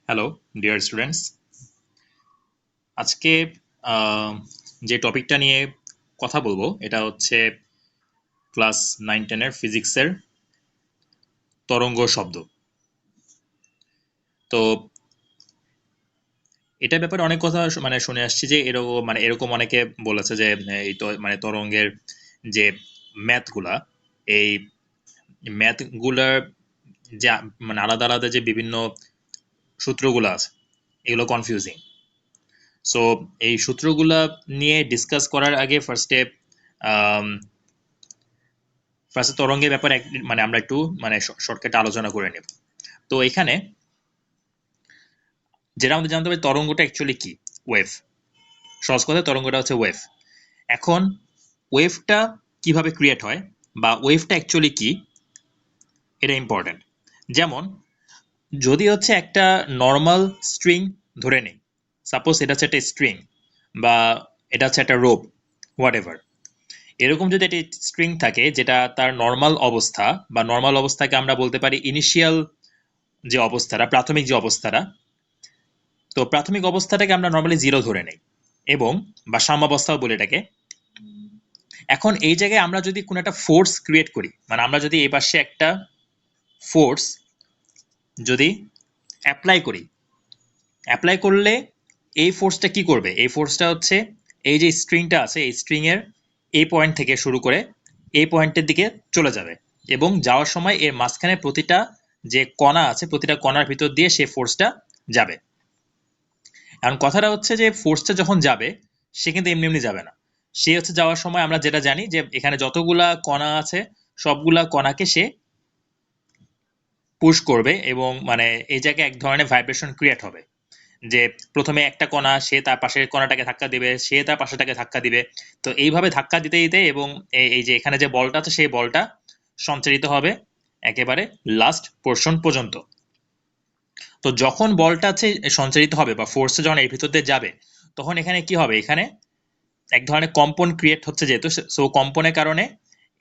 Hello dear students, আজকে আহ, যে টপিকটা নিয়ে কথা বলবো এটা হচ্ছে ক্লাস 9-10-এর ফিজিক্সের তরঙ্গ শব্দ। তো এটার ব্যাপারে অনেক কথা শুনে আসছি যে এরকম অনেকে বলেছে যে এই তো তরঙ্গের যে ম্যাথগুলা, এই ম্যাথগুলার যে আলাদা আলাদা যে বিভিন্ন সূত্রগুলো আছে এগুলো কনফিউজিং। সো এই সূত্রগুলা নিয়ে ডিসকাস করার আগে ফার্স্টে তরঙ্গের ব্যাপারে আমরা একটু শর্টকাটে আলোচনা করে নেব। তো এখানে যেটা আমাদের জানতে হবে, তরঙ্গটা অ্যাকচুয়ালি কি? ওয়েভ। সহজ কথায় তরঙ্গটা হচ্ছে ওয়েভ। এখন ওয়েভটা কিভাবে ক্রিয়েট হয় বা ওয়েভটা অ্যাকচুয়ালি কি, এটা ইম্পর্টেন্ট। যেমন যদি হচ্ছে একটা নর্মাল স্ট্রিং ধরে নেই, সাপোজ এটা হচ্ছে একটা স্ট্রিং বা এটা হচ্ছে একটা রোপ, হোয়াট এভার। এরকম যদি একটা স্ট্রিং থাকে যেটা তার নর্মাল অবস্থা বা নর্মাল অবস্থাকে আমরা বলতে পারি ইনিশিয়াল যে অবস্থাটা, প্রাথমিক যে অবস্থাটা, তো প্রাথমিক অবস্থাটাকে আমরা নর্মালি জিরো ধরে নেই এবং বা সাম্যাবস্থাও বলে এটাকে। এখন এই জায়গায় আমরা যদি কোনো একটা ফোর্স ক্রিয়েট করি, আমরা যদি এই পাশে একটা ফোর্স যদি অ্যাপ্লাই করলে এই ফোর্সটা কি করবে? এই ফোর্সটা হচ্ছে এই যে স্ট্রিংটা আছে, এই স্ট্রিং এর এই পয়েন্ট থেকে শুরু করে এই পয়েন্টের দিকে চলে যাবে এবং যাওয়ার সময় এর মাঝখানে প্রতিটা যে কণা আছে, প্রতিটা কণার ভিতর দিয়ে সে ফোর্সটা যাবে। এখন কথাটা হচ্ছে যে ফোর্সটা যখন যাবে সে কিন্তু এমনি এমনি যাবে না। সে হচ্ছে যাওয়ার সময় আমরা যেটা জানি যে এখানে যতগুলা কণা আছে সবগুলা কণাকে সে পুশ করবে এবং এই জায়গায় এক ধরনের ভাইব্রেশন ক্রিয়েট হবে। যে প্রথমে একটা কণা সে তার পাশের কণাটাকে ধাক্কা দিবে, সে তার পাশেটাকে ধাক্কা দিবে। তো এইভাবে ধাক্কা দিতে দিতে এবং এই যে এখানে যে বলটা আছে সেই বলটা সঞ্চারিত হবে একেবারে লাস্ট পোর্শন পর্যন্ত। তো যখন বলটা আছে সঞ্চারিত হবে বা ফোর্সটা যখন এর ভিতর দিয়ে যাবে, তখন এখানে কি হবে? এখানে এক ধরনের কম্পন ক্রিয়েট হচ্ছে, যেহেতু সো কম্পনের কারণে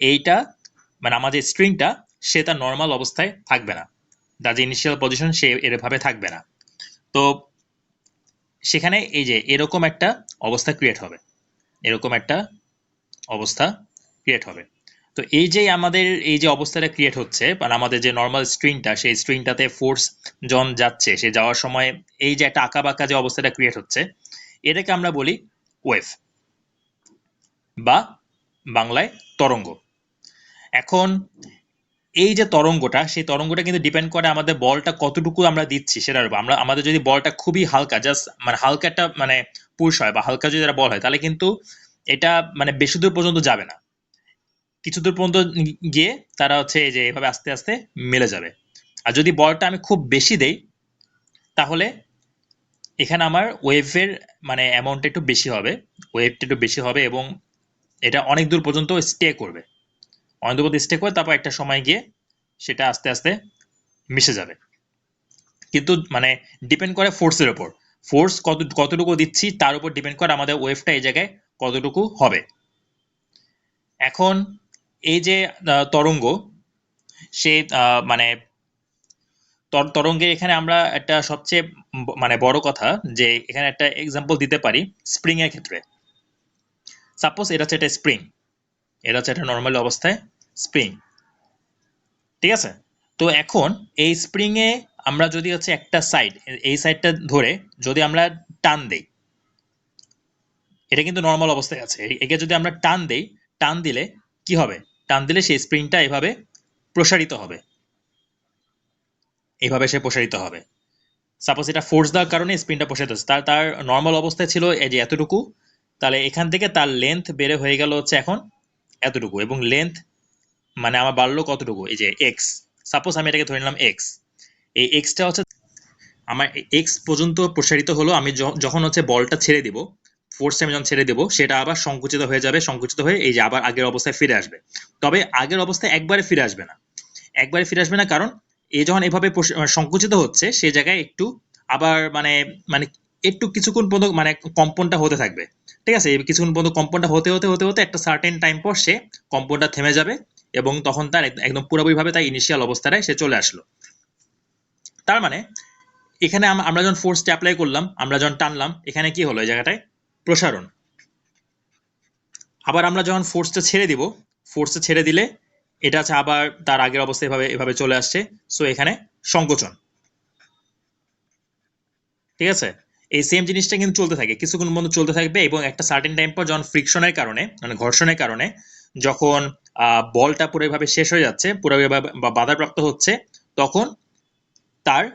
এইটা আমাদের স্ট্রিংটা সে তার নর্মাল অবস্থায় থাকবে না, তার যে ইনিশিয়াল পজিশন সে এরভাবে থাকবে না। তো সেখানে এই যে এরকম একটা অবস্থা ক্রিয়েট হবে, এরকম একটা অবস্থা ক্রিয়েট হবে। তো এই যে আমাদের এই যে অবস্থাটা ক্রিয়েট হচ্ছে, আমাদের যে নর্মাল স্ট্রিংটা, সেই স্ট্রিংটাতে ফোর্স যখন যাচ্ছে, সে যাওয়ার সময় এই যে একটা আঁকা বাঁকা যে অবস্থাটা ক্রিয়েট হচ্ছে, এটাকে আমরা বলি ওয়েভ বা বাংলায় তরঙ্গ। এখন এই যে তরঙ্গটা, সেই তরঙ্গটা কিন্তু ডিপেন্ড করে আমাদের বলটা কতটুকু আমরা দিচ্ছি সেটার উপর। আমাদের যদি বলটা খুবই হালকা, জাস্ট হালকা একটা পুশ হয় বা হালকা যদি একটা বল হয়, তাহলে কিন্তু এটা বেশি দূর পর্যন্ত যাবে না। কিছু দূর পর্যন্ত গিয়ে তারা হচ্ছে এই যে এভাবে আস্তে আস্তে মিলে যাবে। আর যদি বলটা আমি খুব বেশি দেই, তাহলে এখানে আমার ওয়েভের অ্যামাউন্টটা একটু বেশি হবে, ওয়েভটা একটু বেশি হবে এবং এটা অনেক দূর পর্যন্ত স্টে করবে। অনেক দূর পর্যন্ত স্টে করে তারপর একটা সময় গিয়ে সেটা আস্তে আস্তে মিশে যাবে। কিন্তু ডিপেন্ড করে ফোর্সের উপর। ফোর্স কতটুকু দিচ্ছি তার উপর ডিপেন্ড করে আমাদের ওয়েভটা এই জায়গায় কতটুকু হবে। এখন এই যে তরঙ্গ, সে তরঙ্গের এখানে আমরা একটা সবচেয়ে বড় কথা যে এখানে একটা এক্সাম্পল দিতে পারি স্প্রিং এর ক্ষেত্রে। সাপোজ এটা হচ্ছে একটা স্প্রিং, এটা হচ্ছে একটা নর্মাল অবস্থায় স্প্রিং, ঠিক আছে? তো এখন এই স্প্রিং এ আমরা যদি হচ্ছে একটা সাইড, এই সাইডটা ধরে যদি আমরা টান দেই, এটা কিন্তু নর্মাল অবস্থায় আছে, একে যদি আমরা টান দেই, টান দিলে কি হবে? টান দিলে সেই স্প্রিংটা এভাবে প্রসারিত হবে, এইভাবে সে প্রসারিত হবে। সাপোজ এটা ফোর্স দেওয়ার কারণে স্প্রিংটা প্রসারিত হচ্ছে, তার তার নর্মাল অবস্থায় ছিল এই যে এতটুকু, তাহলে এখান থেকে তার লেন্থ বেড়ে হয়ে গেল হচ্ছে এখন এতটুকু, এবং লেন্থ আমার বাড়লো কতটুকু? এই যে এক্স। সাপোজ আমি এটাকে ধরে নিলাম এক্স। এই এক্সটা হচ্ছে আমার এক্স পর্যন্ত প্রসারিত হলো। আমি যখন হচ্ছে বলটা ছেড়ে দিব, ফোর্সটা আমি যখন ছেড়ে দেবো, সেটা আবার সংকুচিত হয়ে যাবে, সংকুচিত হয়ে এই যে আবার আগের অবস্থায় ফিরে আসবে। তবে আগের অবস্থায় একবারে ফিরে আসবে না, একবারে ফিরে আসবে না, কারণ এ যখন এভাবে সংকুচিত হচ্ছে সেই জায়গায় একটু আবার মানে একটু কিছুক্ষণ পর্যন্ত কম্পনটা হতে থাকবে, ঠিক আছে? এই কিছুক্ষণ পর্যন্ত কম্পনটা হতে হতে হতে হতে একটা সার্টেন টাইম পর সে কম্পনটা থেমে যাবে এবং তখন তার একদম পুরোপুরিভাবে তার ইনিশিয়াল অবস্থায় সে চলে আসলো। তার এখানে আমরা যখন ফোর্সটা অ্যাপ্লাই করলাম, আমরা যখন টানলাম, এখানে কি হলো এই জায়গাটায় প্রসারণ। আবার আমরা যখন ফোর্সটা ছেড়ে দিব, ফোর্সটা ছেড়ে দিলে এটা আছে আবার তার আগের অবস্থায় এভাবে এভাবে চলে আসছে। সো এখানে সংকোচন। ঠিক আছে, এই সেম জিনিসটা কিন্তু চলতে থাকে, কিছুক্ষণ পর্যন্ত চলতে থাকবে এবং একটা সার্টেন টাইম পর যখন ফ্রিকশনের কারণে মানে ঘর্ষণের কারণে যখন বলটা পুরোভাবে শেষ হয়ে যাচ্ছে, পুরোভাবে বা বাধাপ্রাপ্ত হচ্ছে, তখন তার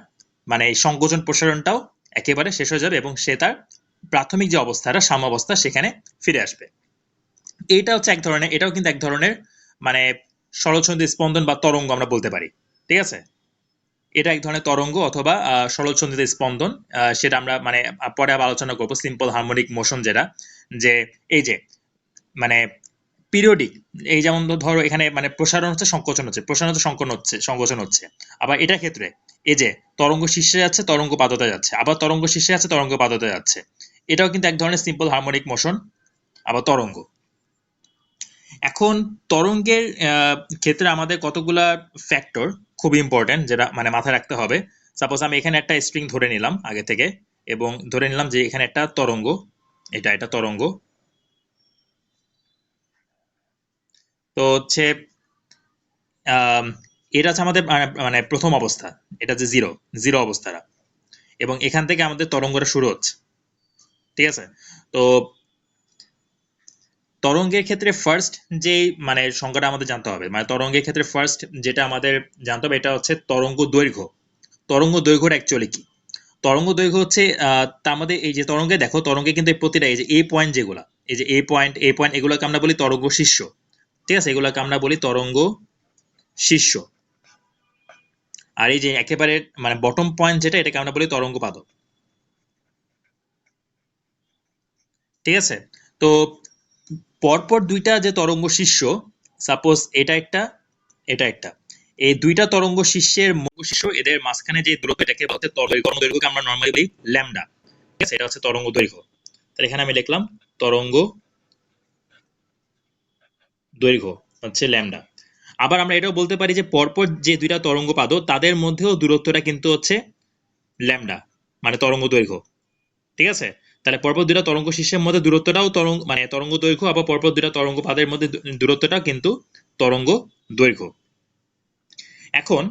মানে এই সংকোচন প্রসারণটাও একেবারে শেষ হয়ে যাবে এবং সে তার প্রাথমিক যে অবস্থাটা সাম্যাবস্থা সেখানে ফিরে আসবে। এইটা হচ্ছে এক ধরনের, এটাও কিন্তু এক ধরনের মানে সরলছন্দী স্পন্দন বা তরঙ্গ আমরা বলতে পারি। ঠিক আছে, এটা এক ধরনের তরঙ্গ অথবা সরলছন্দিত স্পন্দন। সেটা আমরা মানে পরে আবার আলোচনা করবো। সিম্পল হারমোনিক মোশন যেটা, যে এই যে মানে পিরিয়ডিক, এই যেমন ধরো এখানে মানে প্রসারণ হচ্ছে, সংকোচন হচ্ছে, প্রসারণ হচ্ছে, সংকোচন হচ্ছে। আবার এটার ক্ষেত্রে এই যে তরঙ্গ শীর্ষে যাচ্ছে, তরঙ্গ পাদতে যাচ্ছে, আবার তরঙ্গ শীর্ষে যাচ্ছে, তরঙ্গ পাদতে যাচ্ছে। এটাও কিন্তু এক ধরনের সিম্পল হারমোনিক মোশন, আবার তরঙ্গ। এখন তরঙ্গের ক্ষেত্রে আমাদের কতগুলা ফ্যাক্টর খুব ইম্পর্টেন্ট, যেটা মানে মাথায় রাখতে হবে। সাপোজ আমি এখানে একটা স্ট্রিং ধরে নিলাম আগে থেকে, এবং ধরে নিলাম যে এখানে একটা তরঙ্গ, এটা তরঙ্গ। তো হচ্ছে এটা হচ্ছে আমাদের মানে প্রথম অবস্থা, এটা যে জিরো জিরো অবস্থাটা, এবং এখান থেকে আমাদের তরঙ্গটা শুরু হচ্ছে। ঠিক আছে, তো তরঙ্গের ক্ষেত্রে ফার্স্ট যে মানে সংজ্ঞাটা আমাদের জানতে হবে, মানে তরঙ্গের ক্ষেত্রে ফার্স্ট যেটা আমাদের জানতে হবে এটা হচ্ছে তরঙ্গ দৈর্ঘ্য। তরঙ্গ দৈর্ঘ্যটা অ্যাকচুয়ালি কি? তরঙ্গ দৈর্ঘ্য হচ্ছে তার মধ্যে এই যে তরঙ্গে দেখো, তরঙ্গে কিন্তু প্রতিটা এই যে এ পয়েন্ট যেগুলা, এই যে এ পয়েন্ট এগুলোকে আমরা বলি তরঙ্গ শীর্ষ। ঠিক আছে, এগুলোকে আমরা বলি তরঙ্গ শীর্ষ। আর এই যে একেবারে মানে বটম পয়েন্ট যেটা, এটাকে আমরা বলি তরঙ্গ পাদক। ঠিক আছে, তো পরপর দুইটা যে তরঙ্গ শীর্ষ, সাপোজ এটা একটা, এটা একটা, এই দুইটা তরঙ্গ শীর্ষের শীর্ষ এদের মাঝখানে যে দূরত্ব, এটাকে বলতে তরঙ্গ দৈর্ঘ্যকে আমরা নরমালি বলি ল্যামডা। ঠিক আছে, এটা হচ্ছে তরঙ্গ দৈর্ঘ্য। তাহলে এখানে আমি লিখলাম তরঙ্গ দৈর্ঘ্য হচ্ছে ল্যামডা। আবার আমরা এটাও বলতে পারি যে পরপর যে দুইটা তরঙ্গ পাদো তাদের মধ্যেও দূরত্বটা কিন্তু হচ্ছে ল্যামডা, মানে তরঙ্গ দৈর্ঘ্য। ঠিক আছে, তাহলে পরপর দুইটা তরঙ্গ শীর্ষের মধ্যে দূরত্বটাও তরঙ্গ মানে তরঙ্গ দৈর্ঘ্য, আবার পরপর দুইটা তরঙ্গ পাদের মধ্যে দূরত্বটাও কিন্তু তরঙ্গ দৈর্ঘ্য। এখন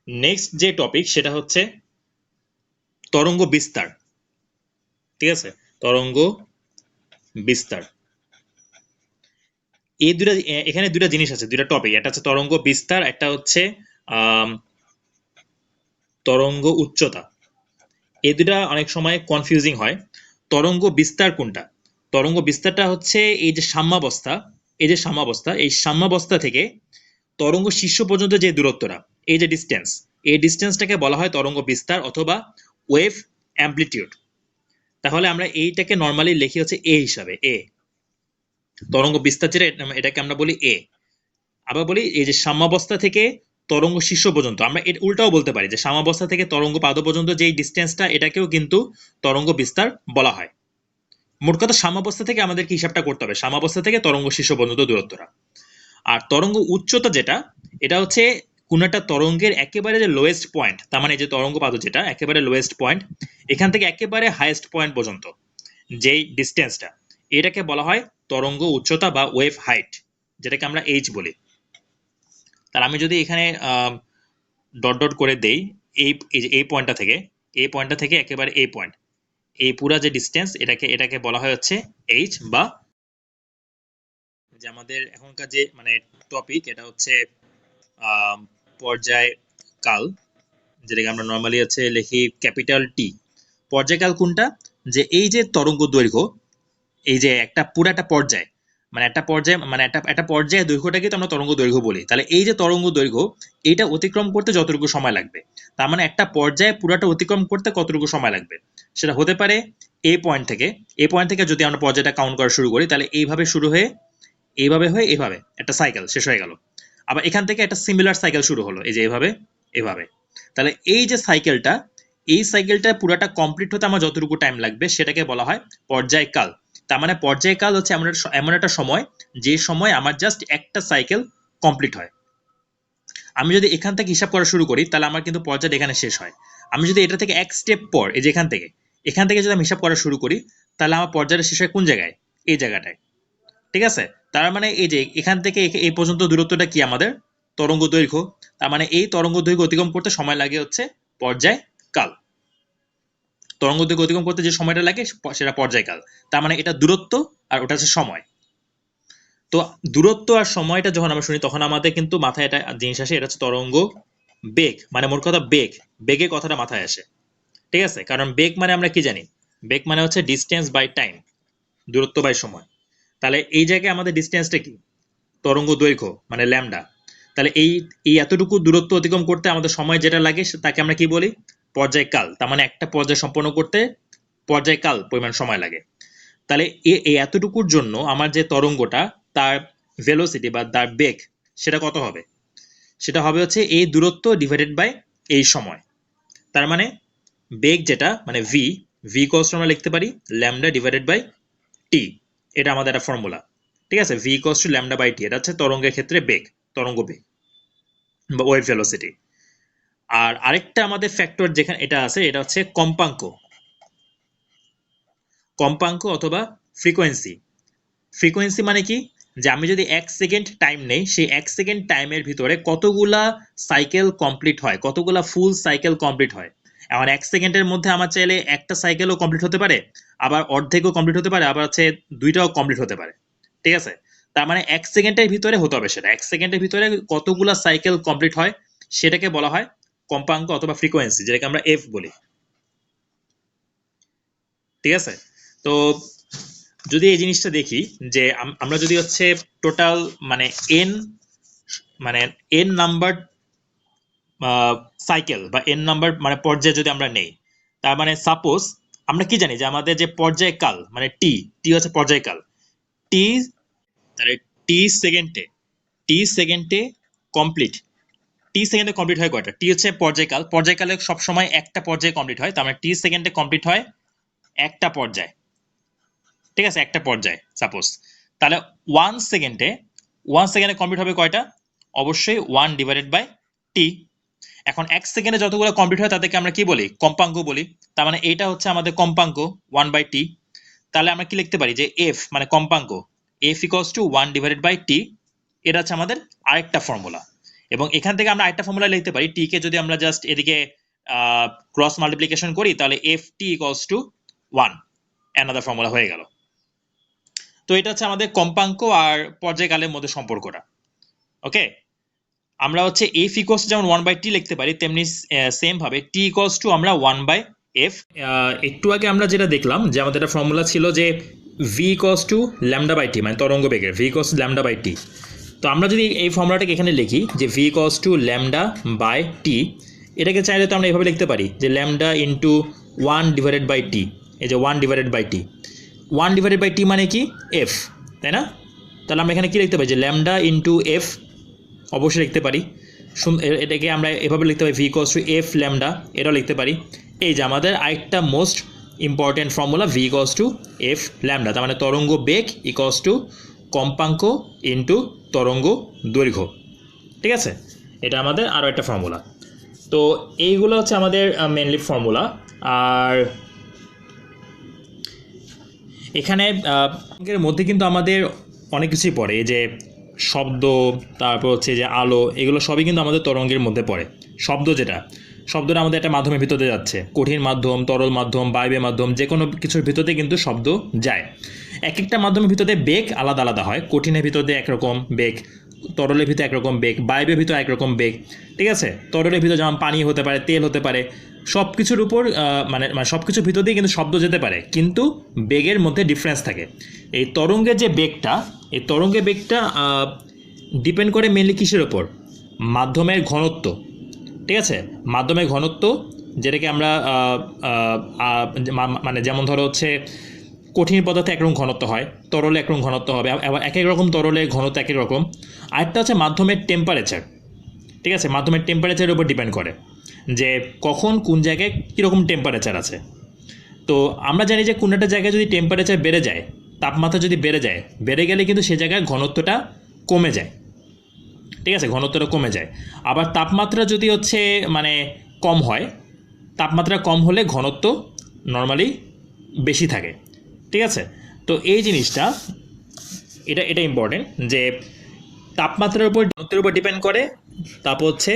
নেক্সট যে টপিক সেটা হচ্ছে তরঙ্গ বিস্তার। ঠিক আছে, তরঙ্গ বিস্তার। এই দুটা এখানে দুটা জিনিস আছে, দুটা টপিক, একটা হচ্ছে তরঙ্গ বিস্তার, একটা হচ্ছে তরঙ্গ উচ্চতা। এই দুটা অনেক সময় কনফিউজিং হয়। তরঙ্গ বিস্তার কোনটা? তরঙ্গ বিস্তারটা হচ্ছে এই যে সাম্যাবস্থা, এই যে সাম্যাবস্থা, এই সাম্যাবস্থা থেকে তরঙ্গ শীর্ষ পর্যন্ত যে দূরত্বটা, এই যে ডিস্টেন্স, এই ডিস্টেন্সটাকে বলা হয় তরঙ্গ বিস্তার অথবা ওয়েভ অ্যামপ্লিটিউড। তাহলে আমরা এইটাকে নরমালি লিখি হচ্ছে এ হিসাবে, এ তরঙ্গ বিস্তার যেটা, এটাকে আমরা বলি এ। আবার বলি এই যে সাম্যাবস্থা থেকে তরঙ্গ শীর্ষ পর্যন্ত, আমরা এর উল্টাও বলতে পারি যে সাম্যাবস্থা থেকে তরঙ্গ পাদ পর্যন্ত যে ডিস্টেন্সটা, এটাকেও কিন্তু তরঙ্গ বিস্তার বলা হয়। মোট কথা সাম্যাবস্থা থেকে আমাদেরকে হিসাবটা করতে হবে, সাম্যাবস্থা থেকে তরঙ্গ শীর্ষ পর্যন্ত দূরত্বটা। আর তরঙ্গ উচ্চতা যেটা, এটা হচ্ছে কোন একটা তরঙ্গের একেবারে যে লোয়েস্ট পয়েন্ট, তার মানে যে তরঙ্গ পাদ যেটা একেবারে লোয়েস্ট পয়েন্ট, এখান থেকে একেবারে হাইয়েস্ট পয়েন্ট পর্যন্ত যেই ডিস্টেন্সটা, এটাকে বলা হয় তরঙ্গ উচ্চতা বা ওয়েভ হাইট, যেটাকে আমরা এইচ বলি। তাহলে আমি যদি এখানে ডট ডট করে দেই, এই পয়েন্টটা থেকে একেবারে এই পয়েন্ট, এই পুরা যে ডিস্টেন্স, এটাকে বলা হয় হচ্ছে এইচ, বা যে আমাদের এখনকার যে মানে টপিক, এটা হচ্ছে পর্যায়কাল, যেটাকে আমরা নর্মালি হচ্ছে লিখি ক্যাপিটাল টি। পর্যায়কাল কোনটা? যে এই যে তরঙ্গ দৈর্ঘ্য, এই যে একটা পুরো একটা পর্যায়, মানে একটা পর্যায় মানে একটা পর্যায়ের দৈর্ঘ্যটাকে তো আমরা তরঙ্গ দৈর্ঘ্য বলি। তাহলে এই যে তরঙ্গ দৈর্ঘ্য, এটা অতিক্রম করতে যতটুকু সময় লাগবে, তার মানে একটা পর্যায়ে পুরাটা অতিক্রম করতে কতটুকু সময় লাগবে, সেটা হতে পারে এই পয়েন্ট থেকে যদি আমরা পর্যায়টা কাউন্ট করা শুরু করি, তাহলে এইভাবে শুরু হয়ে এইভাবে হয়ে এইভাবে একটা সাইকেল শেষ হয়ে গেল। আবার এখান থেকে একটা সিমিলার সাইকেল শুরু হলো, এই যে এভাবে এভাবে। তাহলে এই যে সাইকেলটা, এই সাইকেলটা পুরাটা কমপ্লিট হতে আমার যতটুকু টাইম লাগবে সেটাকে বলা হয় পর্যায়কাল। তার মানে পর্যায়কাল হচ্ছে এমন একটা সময়, যে সময় আমার জাস্ট একটা সাইকেল কমপ্লিট হয়। আমি যদি এখান থেকে হিসাব করা শুরু করি, তাহলে আমার কিন্তু পর্যায় এখানে শেষ হয়। আমি যদি এটা থেকে এক স্টেপ পর এই যে এখান থেকে যদি আমি হিসাব করা শুরু করি, তাহলে আমার পর্যায়টা শেষ হয় কোন জায়গায়? এই জায়গাটায়। ঠিক আছে, তার মানে এই যে এখান থেকে এই পর্যন্ত দূরত্বটা কি আমাদের তরঙ্গ দৈর্ঘ্য। তার মানে এই তরঙ্গ দৈর্ঘ্য অতিক্রম করতে সময় লাগে হচ্ছে পর্যায়কাল। তরঙ্গ দৈর্ঘ্য অতিক্রম করতে যে সময়টা লাগে সেটা পর্যায়কাল। তার মানে এটা দূরত্ব আর ওটা হচ্ছে সময়। তো দূরত্ব আর সময়টা যখন আমরা শুনি তখন আমাদের কিন্তু মাথায় একটা জিনিস আসে, এটা হচ্ছে তরঙ্গ বেগ, মানে মোট কথা বেগের কথাটা মাথায় আসে। ঠিক আছে, কারণ বেগ মানে আমরা কি জানি? বেগ মানে হচ্ছে ডিস্টেন্স বাই টাইম, দূরত্ব বাই সময়। তাহলে এই জায়গায় আমাদের ডিস্টেন্সটা কি? তরঙ্গ দৈর্ঘ্য মানে ল্যামডা। তাহলে এই এতটুকু দূরত্ব অতিক্রম করতে আমাদের সময় যেটা লাগে তাকে আমরা কি বলি? পর্যায়কাল। তার মানে একটা পর্যায় সম্পন্ন করতে পর্যায়কাল পরিমাণ সময় লাগে। তাহলে এই এতটুকুর জন্য আমার যে তরঙ্গটা তার ভেলোসিটি বা তার বেগ সেটা কত হবে? সেটা হবে হচ্ছে এই দূরত্ব ডিভাইডেড বাই এই সময়। তার মানে বেগ যেটা মানে ভি কস্ট আমরা লিখতে পারি ল্যামডা ডিভাইডেড বাই টি। এটা আমাদের একটা ফর্মুলা। ঠিক আছে, V equals to lambda by T, এটা হচ্ছে তরঙ্গের ক্ষেত্রে বেগ, তরঙ্গ বেগ বা ওয়েভ ভেলোসিটি। আর আরেকটা আমাদের ফ্যাক্টর যেখানে এটা আছে, এটা হচ্ছে কম্পাঙ্ক অথবা ফ্রিকোয়েন্সি। ফ্রিকোয়েন্সি মানে কি? যে আমি যদি 1 সেকেন্ড টাইম নেই, সেই 1 সেকেন্ড টাইমের ভিতরে কতগুলা সাইকেল কমপ্লিট হয়, কতগুলা ফুল সাইকেল কমপ্লিট হয়। এখন 1 সেকেন্ডের মধ্যে আমার চাইলে একটা সাইকেলও কমপ্লিট হতে পারে, আবার অর্ধেকও কমপ্লিট হতে পারে, আবার হচ্ছে দুইটাও কমপ্লিট হতে পারে। ঠিক আছে, তার মানে 1 সেকেন্ডের ভিতরে হতে হবে সেটা। 1 সেকেন্ডের ভিতরে কতগুলা সাইকেল কমপ্লিট হয় সেটাকে বলা হয় কম্পাঙ্ক অথবা ফ্রিকোয়েন্সি, যেটাকে আমরা এফ বলি। ঠিক আছে, তো যদি এই জিনিসটা দেখি যে আমরা যদি হচ্ছে টোটাল মানে এন নাম্বার সাইকেল বা এন নাম্বার মানে পর্যায় যদি আমরা নেই, তার মানে সাপোজ আমরা কি জানি যে আমাদের যে পর্যায়কাল মানে টি হচ্ছে পর্যায়কাল। টি তাহলে টি সেকেন্ডে কমপ্লিট হয় কয়টা? টি হচ্ছে পর্যায়কালে সবসময় একটা পর্যায়ে কমপ্লিট হয়। তার মানে টি সেকেন্ডে কমপ্লিট হয় একটা পর্যায়। ঠিক আছে, একটা পর্যায় সাপোজ। তাহলে 1 সেকেন্ডে কমপ্লিট হবে কয়টা? অবশ্যই 1 ডিভাইডেড বাই টি। এখন 1 সেকেন্ডে যতগুলো কমপ্লিট হয় তাদেরকে আমরা কি বলি? কম্পাঙ্ক বলি। তার মানে এটা হচ্ছে আমাদের কম্পাঙ্ক 1 বাই টি। তাহলে আমরা কি লিখতে পারি যে এফ মানে কম্পাঙ্ক, F equals to 1 divided by T. এটা হচ্ছে আমাদের আরেকটা ফর্মুলা। এবং এখান থেকে আমরা আরেকটা ফর্মুলা লিখতে পারি, টি কে যদি আমরা জাস্ট এদিকে ক্রস মাল্টিপ্লিকেশন করি তাহলে F T equals to 1, another formula হয়ে গেল। তো এটা হচ্ছে আমাদের কম্পাঙ্ক আর পর্যায়কালের মধ্যে সম্পর্কটা। ওকে, আমরা হচ্ছে এফ ইকুয়ালস যেমন 1 বাই টি লিখতে পারি, তেমনি সেম ভাবে টি ইকুয়ালস টু আমরা 1 বাই এফ। একটু আগে আমরা যেটা দেখলাম যে আমাদের একটা ফর্মুলা ছিল যে V equals to lambda by T, মানে তরঙ্গ বেগের V equals to lambda by T. তো আমরা যদি এই ফর্মুলাটাকে এখানে লিখি যে V equals to lambda by T, এটাকে চাইলে তো আমরা এভাবে লিখতে পারি যে lambda into 1 divided by T. এই যে 1 divided by T, 1 divided by T মানে কি? এফ, তাই না? তাহলে আমরা এখানে কি লিখতে পারি যে ল্যামডা ইন্টু এফ, অবশ্যই লিখতে পারি। এটাকে আমরা এভাবে লিখতে পারি V equals two F lambda, এটাও লিখতে পারি। এই যে আমাদের আরেকটা most important formula V equals two F lambda, তার মানে তরঙ্গ বেগ ইকুয়ালস টু কম্পাঙ্ক ইন্টু তরঙ্গ দৈর্ঘ্য। ঠিক আছে, এটা আমাদের আরও একটা ফর্মুলা। তো এইগুলো হচ্ছে আমাদের মেনলি ফর্মুলা। আর এখানে এর মধ্যে কিন্তু আমাদের অনেক কিছুই পড়ে, এই যে শব্দ, তারপর হচ্ছে যে আলো, এগুলো সবই কিন্তু আমাদের তরঙ্গের মধ্যে পড়ে। শব্দটা আমাদের একটা মাধ্যমের ভিতরে যাচ্ছে, কঠিন মাধ্যম, তরল মাধ্যম, বায়বীয় মাধ্যম, যে কোনো কিছুর ভিতরে কিন্তু শব্দ যায়। এক একটা মাধ্যমের ভিতরে বেগ আলাদা আলাদা হয়। কঠিনের ভিতরে একরকম বেগ, তরলের ভিতরে একরকম বেগ, বায়বীয় ভিতরে একরকম বেগ। ঠিক আছে, তরলের ভিতরে যেমন পানি হতে পারে, তেল হতে পারে, সব কিছুর উপর মানে সব কিছুর ভিতর দিয়ে কিন্তু শব্দ যেতে পারে, কিন্তু বেগের মধ্যে ডিফারেন্স থাকে। এই তরঙ্গের যে বেগটা, এই তরঙ্গের বেগটা ডিপেন্ড করে মেনলি কিসের ওপর? মাধ্যমের ঘনত্ব। ঠিক আছে, মাধ্যমের ঘনত্ব, যেটাকে আমরা মানে যেমন ধরো হচ্ছে কঠিন পদার্থে একরকম ঘনত্ব হয়, তরলে একরকম ঘনত্ব হবে, আবার এক এক রকম তরলের ঘনত্ব এক এক রকম। আরেকটা হচ্ছে মাধ্যমের টেম্পারেচার। ঠিক আছে, মাধ্যমের টেম্পারেচারের উপর ডিপেন্ড করে যে কখন কোন জায়গায় কীরকম টেম্পারেচার আছে। তো আমরা জানি যে কোনো একটা জায়গায় যদি টেম্পারেচার বেড়ে যায়, তাপমাত্রা যদি বেড়ে গেলে কিন্তু সে জায়গায় ঘনত্বটা কমে যায়। ঠিক আছে, ঘনত্বটা কমে যায়। আবার তাপমাত্রা যদি হচ্ছে মানে কম হয়, তাপমাত্রা কম হলে ঘনত্ব নর্মালি বেশি থাকে, ঠিক আছে। তো এই জিনিসটা এটা ইম্পর্টেন্ট যে তাপমাত্রার উপর ঘনত্বের উপর ডিপেন্ড করে, তারপর হচ্ছে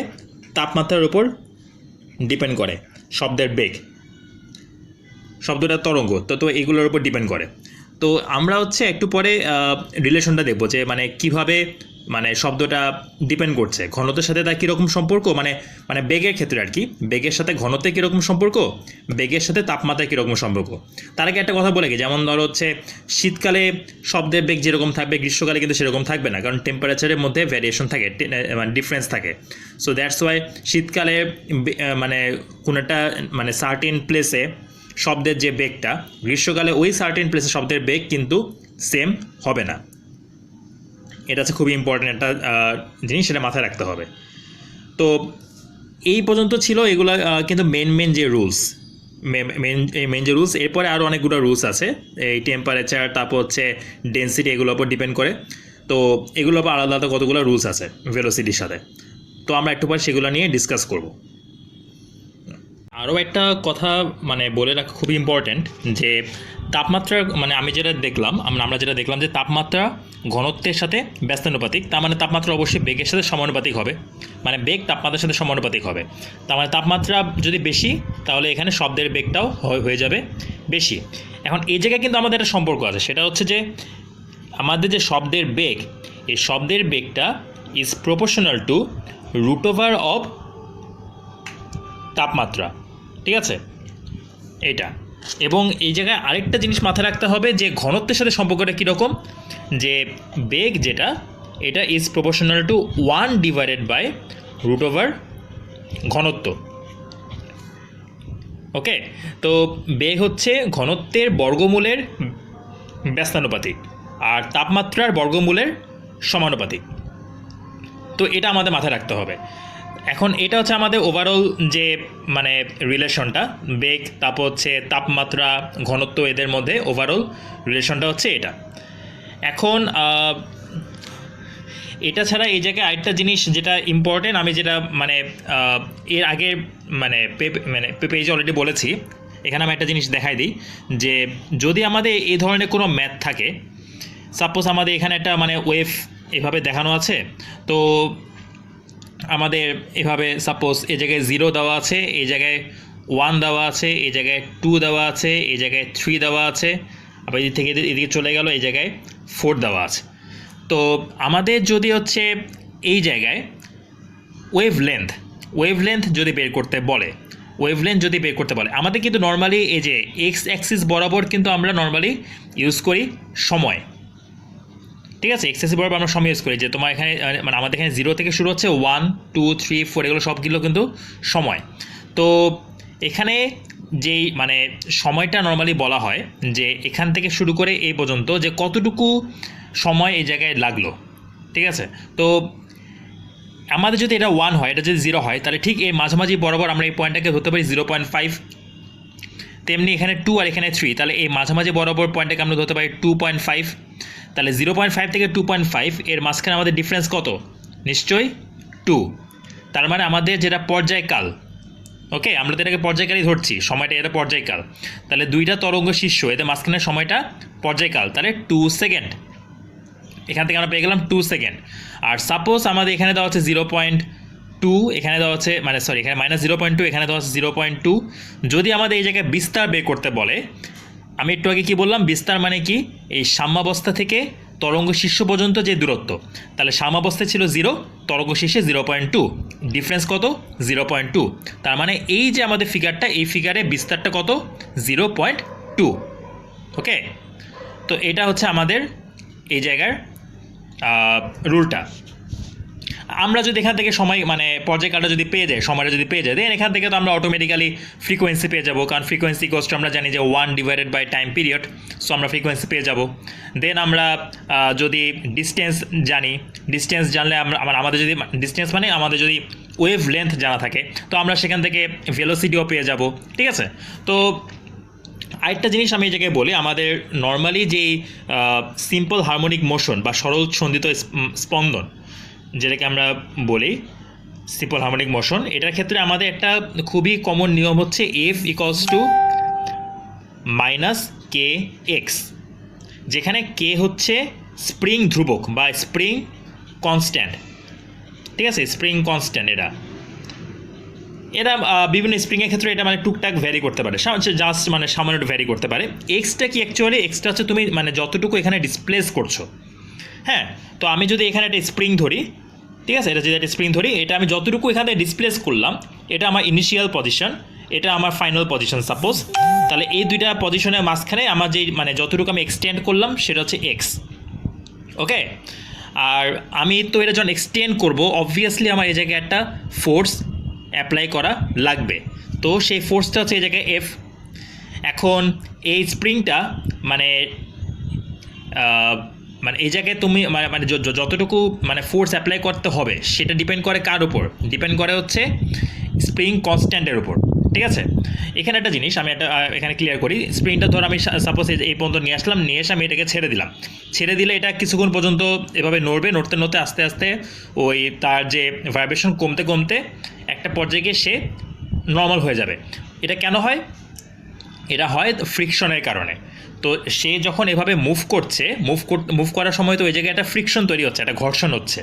তাপমাত্রার উপর ডিপেন্ড করে শব্দের বেগ, শব্দটা তরঙ্গ, তো এগুলোর উপর ডিপেন্ড করে। তো আমরা হচ্ছে একটু পরে রিলেশনটা দেখবো যে মানে কিভাবে মানে শব্দটা ডিপেন্ড করছে ঘনত্বের সাথে তার কীরকম সম্পর্ক, মানে বেগের ক্ষেত্রে আর কি, বেগের সাথে ঘনত্বের কীরকম সম্পর্ক, বেগের সাথে তাপমাত্রার কীরকম সম্পর্ক। তার আগে একটা কথা বলে কি, যেমন ধরো হচ্ছে শীতকালে শব্দের বেগ যেরকম থাকবে গ্রীষ্মকালে কিন্তু সেরকম থাকবে না, কারণ টেম্পারেচারের মধ্যে ভ্যারিয়েশন থাকে, মানে ডিফারেন্স থাকে। সো দ্যাটস ওয়াই শীতকালে মানে কোনো একটা মানে সার্টেন প্লেসে শব্দের যে বেগটা, গ্রীষ্মকালে ওই সার্টেন প্লেসে শব্দের বেগ কিন্তু সেম হবে না। এটা হচ্ছে খুবই ইম্পর্টেন্ট একটা জিনিস, সেটা মাথায় রাখতে হবে। তো এই পর্যন্ত ছিল এগুলো কিন্তু মেন যে রুলস, মেন যে রুলস। এরপরে আরও অনেকগুলো রুলস আছে, এই টেম্পারেচার, তারপর হচ্ছে ডেন্সিটি, এগুলোর উপর ডিপেন্ড করে। তো এগুলোর উপর আলাদা আলাদা কতগুলো রুলস আছে ভেলোসিটির সাথে, তো আমরা একটু পর সেগুলো নিয়ে ডিসকাস করব। আরও একটা কথা মানে বলে রাখা খুবই ইম্পর্ট্যান্ট যে তাপমাত্রা মানে আমরা যেটা দেখলাম যে তাপমাত্রা ঘনত্বের সাথে ব্যস্তানুপাতিক, তার মানে তাপমাত্রা অবশ্যই বেগের সাথে সমানুপাতিক হবে, মানে বেগ তাপমাত্রার সাথে সমানুপাতিক হবে। তার মানে তাপমাত্রা যদি বেশি তাহলে এখানে শব্দের বেগটাও হয়ে যাবে বেশি। এখন এই জায়গায় কিন্তু আমাদের একটা সম্পর্ক আছে, সেটা হচ্ছে যে আমাদের যে শব্দের বেগ, এই শব্দের বেগটা is proportional to root over of তাপমাত্রা, ঠিক আছে এটা। এবং এই জায়গায় আরেকটা জিনিস মাথায় রাখতে হবে যে ঘনত্বের সাথে সম্পর্কটা কীরকম, যে বেগ যেটা এটা is proportional to 1 divided by root over ঘনত্ব। ওকে, তো বেগ হচ্ছে ঘনত্বের বর্গমূলের ব্যস্তানুপাতিক আর তাপমাত্রার বর্গমূলের সমানুপাতিক। তো এটা আমাদের মাথায় রাখতে হবে। এখন এটা হচ্ছে আমাদের ওভারঅল যে মানে রিলেশনটা, বেগ তারপর হচ্ছে তাপমাত্রা ঘনত্ব, এদের মধ্যে ওভারঅল রিলেশনটা হচ্ছে এটা। এখন এটা ছাড়া এই জায়গায় আরেকটা জিনিস যেটা ইম্পর্টেন্ট, আমি যেটা মানে এর আগে মানে পেজে অলরেডি বলেছি, এখানে আমি একটা জিনিস দেখাই দিই যে যদি আমাদের এই ধরনের কোনো ম্যাথ থাকে, সাপোজ আমাদের এখানে একটা মানে ওয়েভ এভাবে দেখানো আছে, তো আমাদের এভাবে সাপোজ এই জায়গায় 0 দেওয়া আছে, এই জায়গায় 1 দেওয়া আছে, এই জায়গায় 2 দেওয়া আছে, এই জায়গায় 3 দেওয়া আছে, আবার এদিক থেকে এদিকে চলে গেল, এই জায়গায় 4 দেওয়া আছে। তো আমাদের যদি হচ্ছে এই জায়গায় ওয়েভলেন্থ যদি বের করতে বলে, আমাদের কিন্তু নর্মালি এই যে এক্স অ্যাক্সিস বরাবর কিন্তু আমরা নর্মালি ইউজ করি সময়, ঠিক আছে। এক্সেসিভ বরাবর আমরা সময় ইউজ করি, যে তোমার এখানে মানে আমাদের এখানে 0 থেকে শুরু হচ্ছে, 1 2 3 4 এগুলো সবগুলো কিন্তু সময়। তো এখানে যেই মানে সময়টা নর্মালি বলা হয় যে এখান থেকে শুরু করে এই পর্যন্ত যে কতটুকু সময় এই জায়গায় লাগলো, ঠিক আছে। তো আমাদের যদি এটা 1 হয়, এটা যদি 0 হয়, তাহলে ঠিক এই মাঝামাঝি বরাবর আমরা এই পয়েন্টটাকে ধরতে পারি 0.5। তেমনি এখানে 2 আর এখানে 3, তাহলে এই মাঝামাঝি বরাবর পয়েন্টটাকে আমরা ধরতে পারি 2.5। তাহলে 0.5 থেকে 2.5 এর মাঝখানে আমাদের ডিফারেন্স কত? নিশ্চয়ই 2। তার মানে আমাদের যেটা পর্যায়কাল, ওকে, আমরা তো এটাকে পর্যায়কালই ধরছি, সময়টা এটা পর্যায়কাল। তাহলে দুইটা তরঙ্গ শীর্ষ, এদের মাঝখানে সময়টা পর্যায়কাল, তাহলে 2 সেকেন্ড। এখান থেকে আমরা পেয়ে গেলাম 2 সেকেন্ড। আর সাপোজ আমাদের এখানে দেওয়া হচ্ছে 0.2, এখানে দেওয়া হচ্ছে মানে সরি এখানে -0.2, এখানে দেওয়া হচ্ছে 0.2। যদি আমাদের এই জায়গায় বিস্তার বের করতে বলে, আমি একটু আগে কি বললাম, বিস্তার মানে কি, এই সাম্যাবস্থা থেকে তরঙ্গ শীর্ষ পর্যন্ত যে দূরত্ব, তাহলে সাম্যাবস্থায় ছিল 0, তরঙ্গ শীর্ষে 0.2, ডিফারেন্স কত? 0.2। তার মানে এই যে আমাদের ফিগারটা, এই ফিগারে বিস্তারটা কত? 0.2। ওকে, তো এটা হচ্ছে আমাদের এই জায়গার রুলটা। আমরা যদি এখান থেকে সময় মানে পর্যায়কালটা যদি পেয়ে যাই, সময়টা যদি পেয়ে যাই, দেন এখান থেকে তো আমরা অটোমেটিক্যালি ফ্রিকোয়েন্সি পেয়ে যাবো, কারণ ফ্রিকোয়েন্সি ইকুয়ালস টু আমরা জানি যে 1 divided by time period. So আমরা ফ্রিকোয়েন্সি পেয়ে যাব। দেন আমরা যদি ডিস্টেন্স জানলে আমাদের যদি ডিস্টেন্স মানে আমাদের যদি ওয়েভ লেন্থ জানা থাকে, তো আমরা সেখান থেকে ভেলোসিটিও পেয়ে যাব, ঠিক আছে। তো আরেকটা জিনিস আমি এই জায়গায় বলি, আমাদের নর্মালি যেই সিম্পল হারমোনিক মোশন বা সরল সন্ধিত স্পন্দন যেটাকে আমরা বলি, সিম্পল হারমোনিক মোশন। এটার ক্ষেত্রে আমাদের একটা খুবই কমন নিয়ম হচ্ছে এফ ইকুয়ালস টু মাইনাস কে এক্স, যেখানে কে হচ্ছে স্প্রিং ধ্রুবক বা স্প্রিং কনস্ট্যান্ট, ঠিক আছে, স্প্রিং কনস্ট্যান্ট। এটা বিভিন্ন স্প্রিংয়ের ক্ষেত্রে এটা মানে টুকটাক ভ্যারি করতে পারে, জাস্ট মানে সামান্য ভ্যারি করতে পারে। এক্সটা কি অ্যাকচুয়ালি, এক্সটা হচ্ছে তুমি মানে যতটুকু এখানে ডিসপ্লেস করছো। হ্যাঁ, তো আমি যদি এখানে একটা স্প্রিং ধরি, ঠিক আছে, এটা যদি একটা স্প্রিং ধরি, এটা আমি যতটুকু এখানে ডিসপ্লেস করলাম এটা আমার ইনিশিয়াল পজিশন, এটা আমার ফাইনাল পজিশন সাপোজ। তাহলে এই দুইটা পজিশনের মাঝখানে আমার যে মানে যতটুকু আমি এক্সটেন্ড করলাম সেটা হচ্ছে এক্স। ওকে, আর আমি তো এটা যখন এক্সটেন্ড করব অবভিয়াসলি আমার এই জায়গায় একটা ফোর্স অ্যাপ্লাই করা লাগবে, তো সেই ফোর্সটা হচ্ছে এই জায়গায় এফ। এখন এই স্প্রিংটা মানে মানে এই জায়গায় তুমি মানে যতটুকু মানে ফোর্স অ্যাপ্লাই করতে হবে সেটা ডিপেন্ড করে কার উপর, ডিপেন্ড করে হচ্ছে স্প্রিং কনস্ট্যান্টের উপর, ঠিক আছে। এখানে একটা জিনিস আমি একটা এখানে ক্লিয়ার করি, স্প্রিংটা ধর আমি সাপোজ এই পর্যন্ত নিয়ে আসলাম, নিয়ে এসে আমি এটাকে ছেড়ে দিলাম, ছেড়ে দিলে এটা কিছুক্ষণ পর্যন্ত এভাবে নড়বে, নড়তে নড়তে আস্তে আস্তে ওই তার যে ভাইব্রেশন কমতে কমতে একটা পর্যায়ে গিয়ে সে নর্মাল হয়ে যাবে। এটা কেন হয়? এটা হয় ফ্রিকশনের কারণে। তো সে যখন এভাবে মুভ করার সময় তো ওই জায়গায় একটা ফ্রিকশন তৈরি হচ্ছে, একটা ঘর্ষণ হচ্ছে।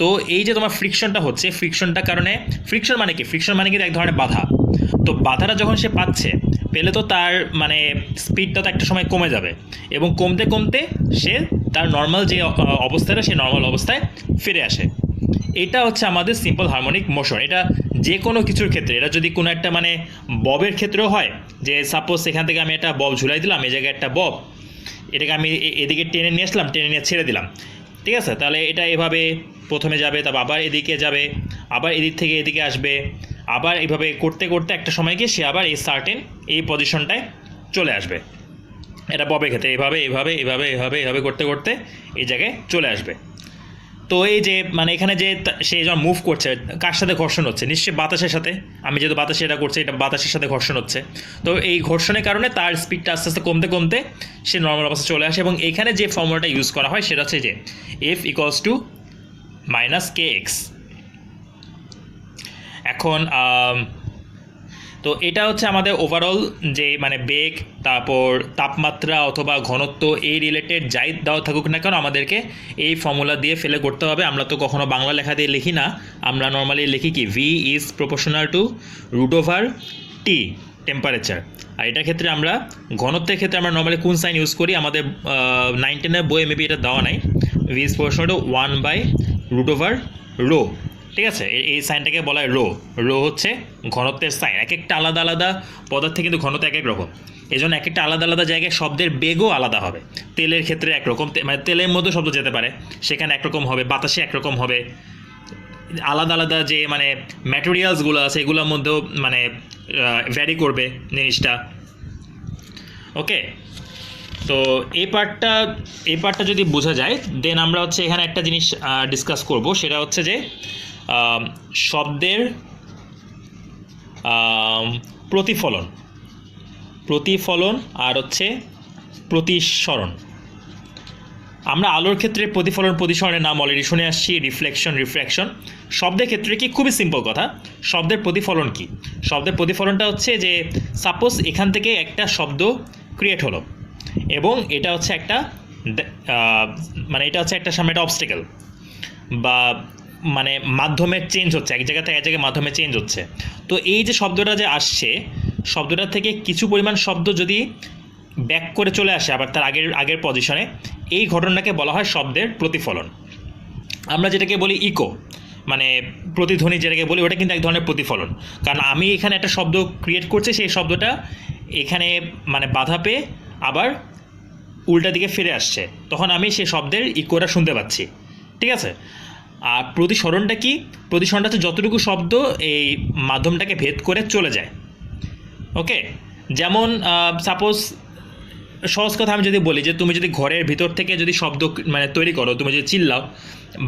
তো এই যে তোমার ফ্রিকশনটা হচ্ছে, ফ্রিকশনটার কারণে, ফ্রিকশন মানে কি, ফ্রিকশন মানে কিন্তু এক ধরনের বাধা। তো বাধাটা যখন সে পাচ্ছে, পেলে তো তার মানে স্পিডটা তো একটা সময় কমে যাবে, এবং কমতে কমতে সে তার নর্মাল যে অবস্থাটা সেই নর্মাল অবস্থায় ফিরে আসে। এটা হচ্ছে আমাদের সিম্পল হারমোনিক মোশন। এটা যে কোনো কিছুর ক্ষেত্রে, এটা যদি কোনো একটা মানে ববের ক্ষেত্রেও হয়, যে সাপোজ এখান থেকে আমি একটা বব ঝুলাই দিলাম, এই জায়গায় একটা বব, এটাকে আমি এদিকে টেনে নিয়ে আসলাম, টেনে নিয়ে ছেড়ে দিলাম, ঠিক আছে, তাহলে এটা এভাবে প্রথমে যাবে, তারপর আবার এদিকে যাবে, আবার এদিক থেকে এদিকে আসবে, আবার এইভাবে করতে করতে একটা সময় গিয়ে সে আবার এই সার্টেন এই পজিশনটায় চলে আসবে। এটা ববের ক্ষেত্রে এভাবে এভাবে এভাবে এভাবে এভাবে করতে করতে এই জায়গায় চলে আসবে। তো এই যে মানে এখানে যে সে যখন মুভ করছে, কার সাথে ঘর্ষণ হচ্ছে? নিশ্চয়ই বাতাসের সাথে। আমি যেহেতু বাতাসে এটা করছি, এটা বাতাসের সাথে ঘর্ষণ হচ্ছে। তো এই ঘর্ষণের কারণে তার স্পিডটা আস্তে আস্তে কমতে কমতে সে নর্মাল অবস্থায় চলে আসে, এবং এইখানে যে ফর্মুলাটা ইউজ করা হয় সেটা হচ্ছে যে এফ ইকুয়ালস টু মাইনাস কে এক্স। এখন তো এটা হচ্ছে আমাদের ওভারঅল যে মানে বেগ, তারপর তাপমাত্রা অথবা ঘনত্ব, এই রিলেটেড যাই দেওয়া থাকুক না কেন আমাদেরকে এই ফর্মুলা দিয়ে ফেলে করতে হবে। আমরা তো কখনো বাংলা লেখা দিয়ে লিখি না, আমরা নর্মালি লিখি কি V is proportional to root over T temperature. আর এটার ক্ষেত্রে আমরা ঘনত্বের ক্ষেত্রে আমরা নর্মালি কোন সাইন ইউজ করি? আমাদের 9-10 বইয়ে মেবি এটা দেওয়া নাই। ভি ইজ প্রপোর্শনাল টু 1/√ওভার রো, ঠিক আছে। এই সাইনটাকে বলা হয় রো। রো হচ্ছে ঘনত্বের সাইন। এক একটা আলাদা আলাদা পদার্থে কিন্তু ঘনত্ব এক এক রকম, এই জন্য এক একটা আলাদা আলাদা জায়গায় শব্দের বেগও আলাদা হবে। তেলের ক্ষেত্রে একরকম, মানে তেলের মধ্যে শব্দ যেতে পারে, সেখানে একরকম হবে, বাতাসে একরকম হবে। আলাদা আলাদা যে মানে ম্যাটেরিয়ালসগুলো আছে এগুলোর মধ্যেও মানে ভ্যারি করবে জিনিসটা। ওকে, তো এই পার্টটা যদি বোঝা যায়, দেন আমরা হচ্ছে এখানে একটা জিনিস ডিসকাস করব, সেটা হচ্ছে যে শব্দের প্রতিফলন আর হচ্ছে প্রতিসরণ। আমরা আলোর ক্ষেত্রে প্রতিফলন প্রতিসরণের নাম অলরেডি শুনে আসছি, রিফ্লেকশন, রিফ্র্যাকশন। শব্দের ক্ষেত্রে কি খুবই সিম্পল কথা, শব্দের প্রতিফলন কি? শব্দের প্রতিফলনটা হচ্ছে যে সাপোজ এখান থেকে একটা শব্দ ক্রিয়েট হলো, এবং এটা হচ্ছে একটা মানে এটা হচ্ছে একটা সামনে একটা অবস্টেকেল বা মানে মাধ্যমের চেঞ্জ হচ্ছে, এক জায়গা থেকে এক জায়গায় মাধ্যমে চেঞ্জ হচ্ছে। তো এই যে শব্দটা যে আসছে, শব্দটা থেকে কিছু পরিমাণ শব্দ যদি ব্যাক করে চলে আসে আবার তার আগের পজিশনে, এই ঘটনাটাকে বলা হয় শব্দের প্রতিফলন। আমরা যেটাকে বলি ইকো, মানে প্রতিধ্বনি যেটাকে বলি, ওটা কিন্তু এক ধরনের প্রতিফলন। কারণ আমি এখানে একটা শব্দ ক্রিয়েট করছি, সেই শব্দটা এখানে মানে বাধা পেয়ে আবার উল্টা দিকে ফিরে আসছে, তখন আমি সেই শব্দের ইকোটা শুনতে পাচ্ছি, ঠিক আছে। আর প্রতিসরণটা কি? প্রতিসরণটা হচ্ছে যতটুকু শব্দ এই মাধ্যমটাকে ভেদ করে চলে যায়। ওকে, যেমন সাপোজ সহজ কথা আমি যদি বলি যে তুমি যদি ঘরের ভিতর থেকে যদি শব্দ মানে তৈরি করো, তুমি যদি চিল্লাও,